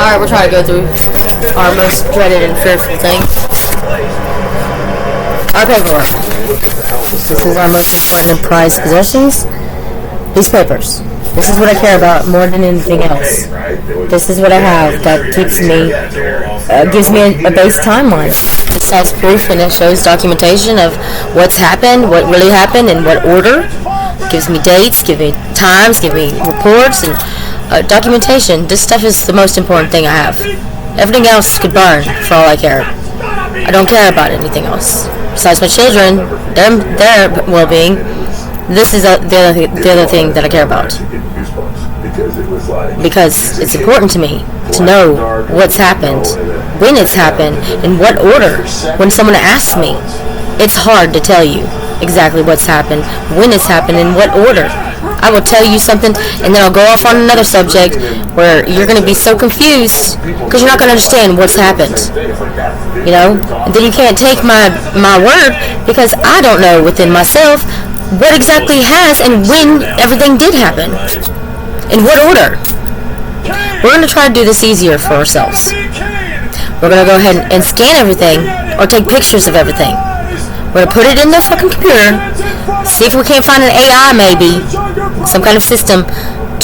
Alright, we're trying to go through our most dreaded and fearful thing. Our paperwork. This is our most important and prized possessions. These papers. This is what I care about more than anything else. This is what I have that keeps me, gives me a base timeline. It has proof and it shows documentation of what's happened, what really happened, in what order. Gives me dates, give me times, give me reports, and documentation. This stuff is the most important thing I have. Everything else could burn for all I care. I don't care about anything else. Besides my children, their well-being, this is the other thing that I care about. Because it's important to me to know what's happened, when it's happened, in what order. When someone asks me, it's hard to tell you exactly what's happened, when it's happened, in what order. I will tell you something, and then I'll go off on another subject where you're going to be so confused because you're not going to understand what's happened. You know? And then you can't take my word because I don't know within myself what exactly has and when everything did happen. In what order. We're going to try to do this easier for ourselves. We're going to go ahead and scan everything or take pictures of everything. We're going to put it in the fucking computer, see if we can't find an AI maybe, some kind of system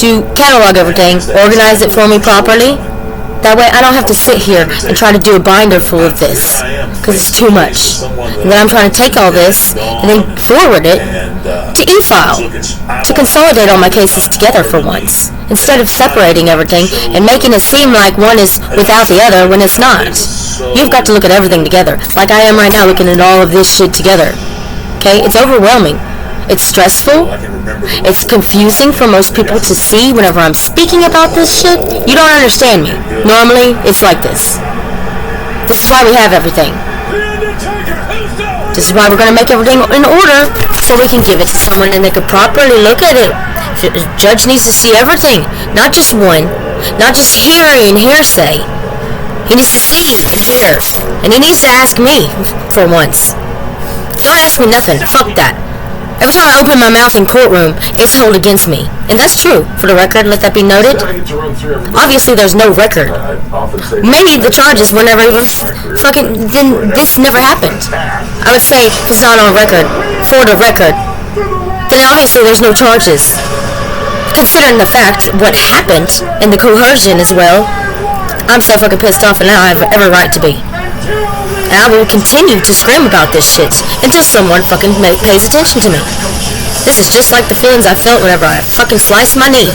to catalog everything, organize it for me properly. That way I don't have to sit here and try to do a binder full of this, because it's too much. And then I'm trying to take all this and then forward it to e-file, to consolidate all my cases together for once, instead of separating everything and making it seem like one is without the other when it's not. You've got to look at everything together, like I am right now looking at all of this shit together. Okay? It's overwhelming. It's stressful. It's confusing for most people to see whenever I'm speaking about this shit. You don't understand me. Normally, it's like this. This is why we have everything. This is why we're going to make everything in order so we can give it to someone and they could properly look at it. The judge needs to see everything, not just one, not just hearing hearsay. He needs to see and hear, and he needs to ask me for once. Don't ask me nothing. Fuck that. Every time I open my mouth in courtroom, it's held against me. And that's true. For the record, let that be noted. Obviously, there's no record. Maybe the charges were never even fucking... Then this never happened. I would say, if it's not on record, for the record, then obviously there's no charges. Considering the fact what happened, and the coercion as well, I'm so fucking pissed off and now I have every right to be. And I will continue to scream about this shit until someone fucking pays attention to me. This is just like the feelings I felt whenever I fucking sliced my knee.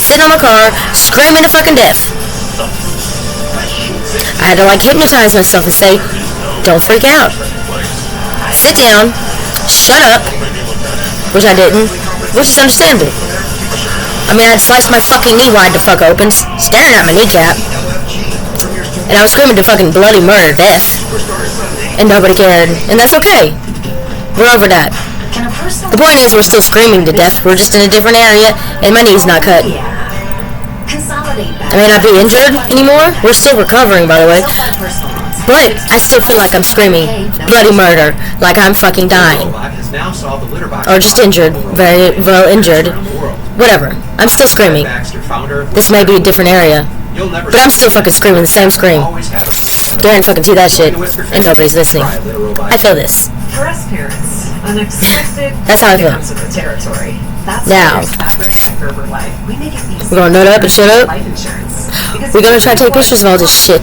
Sitting on my car, screaming to fucking death. I had to like hypnotize myself and say, don't freak out. Sit down. Shut up. Which I didn't. Which is understandable. I mean, I'd sliced my fucking knee wide the fuck open, staring at my kneecap. And I was screaming to fucking bloody murder death. And nobody cared. And that's okay. We're over that. The point is, we're still screaming to death. We're just in a different area, and my knee's not cut. I may not be injured anymore. We're still recovering, by the way. But I still feel like I'm screaming bloody murder, like I'm fucking dying. Or just injured. Very well injured. Whatever. I'm still screaming. This may be a different area. But I'm still fucking screaming the same scream. Darren fucking see that shit, and nobody's listening. I feel this. That's how I feel. Now, we're gonna nut up and shut up. We're gonna try to take pictures of all this shit.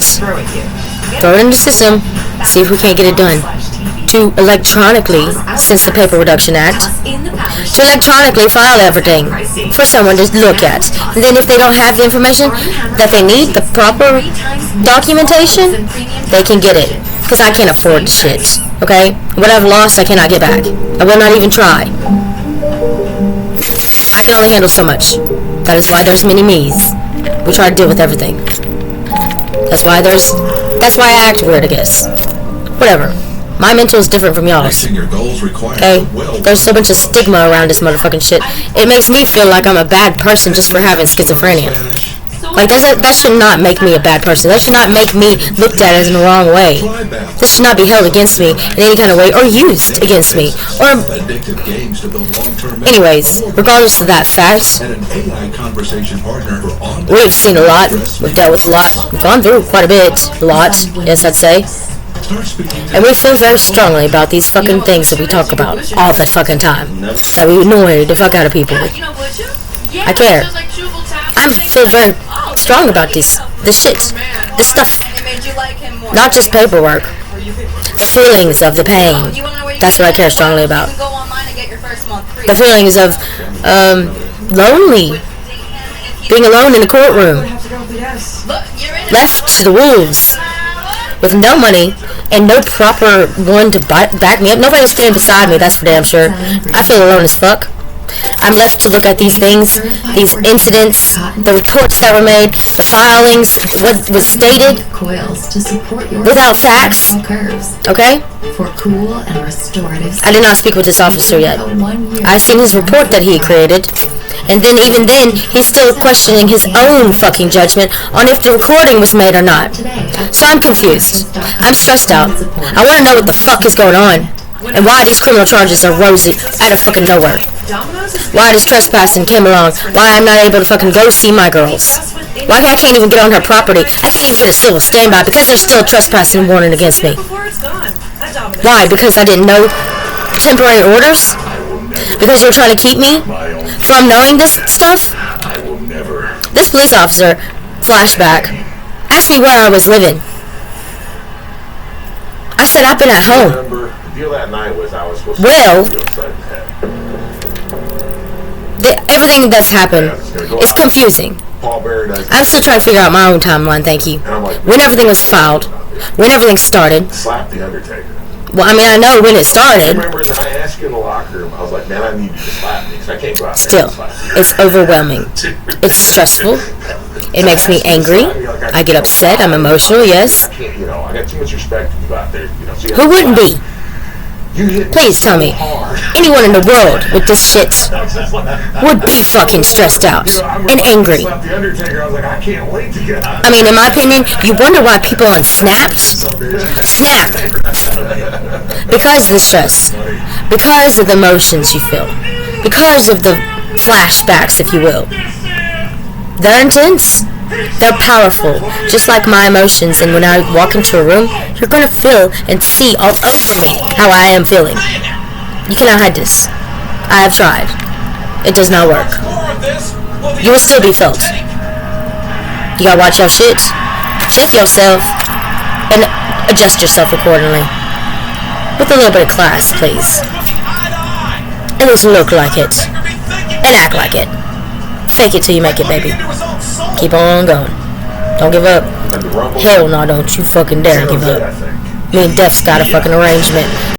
Throw it in the system, see if we can't get it done. To electronically, since the Paper Reduction Act, to electronically file everything for someone to look at. And then if they don't have the information that they need, the proper documentation, they can get it. Because I can't afford shit, okay? What I've lost, I cannot get back. I will not even try. I can only handle so much. That is why there's many me's. We try to deal with everything. That's why I act weird, I guess. Whatever. My mental is different from y'all's. Okay? There's so much of stigma around this motherfucking shit. It makes me feel like I'm a bad person just for having schizophrenia. Like, that should not make me a bad person. That should not make me looked at as in the wrong way. This should not be held against me in any kind of way, or used against me. Or, anyways, regardless of that fact, we've seen a lot, we've dealt with a lot, we've gone through quite a bit, a lot, yes I'd say. And we feel very strongly about these fucking things that we talk about all the fucking time. That we annoy the fuck out of people. I care. I feel very strong about this shit. This stuff. Not just paperwork. The feelings of the pain. That's what I care strongly about. The feelings of lonely. Being alone in the courtroom. Left to the wolves. With no money and no proper one to back me up. Nobody standing beside me, that's for damn sure. I feel alone as fuck. I'm left to look at these things, these incidents, the reports that were made, the filings, what was stated, without facts. Okay? I did not speak with this officer yet. I've seen his report that he created. And then, even then, he's still questioning his own fucking judgment on if the recording was made or not. So I'm confused. I'm stressed out. I want to know what the fuck is going on. And why these criminal charges are rosy out of fucking nowhere. Why this trespassing came along. Why I'm not able to fucking go see my girls. Why I can't even get on her property. I can't even get a civil standby because there's still a trespassing warrant against me. Why? Because I didn't know temporary orders? Because you're trying to keep me from knowing this stuff? This police officer, flashback, asked me where I was living. I said I've been at home. Well, everything that's happened is confusing. I'm still trying to figure out my own timeline, thank you. When everything was filed, when everything started. Well, I mean, I know when it started. I asked you in the locker room, I was like, man, I need you to slap me because I can't go out there. Still, it's overwhelming. It's stressful. It makes me angry. I get upset. I'm emotional, yes. I got too much respect for you out there. Who wouldn't be? Please tell me, anyone in the world with this shit would be fucking stressed out and angry. I mean, in my opinion, you wonder why people on snap. Because of the stress. Because of the emotions you feel. Because of the flashbacks, if you will. They're intense. They're powerful, just like my emotions, and when I walk into a room, you're going to feel and see all over me how I am feeling. You cannot hide this. I have tried. It does not work. You will still be felt. You gotta watch your shit, check yourself, and adjust yourself accordingly. With a little bit of class, please. At least look like it, and act like it. Fake it till you make it, baby. Keep on going. Don't give up. Hell no, don't you fucking dare give up. Me and Death's got a fucking arrangement.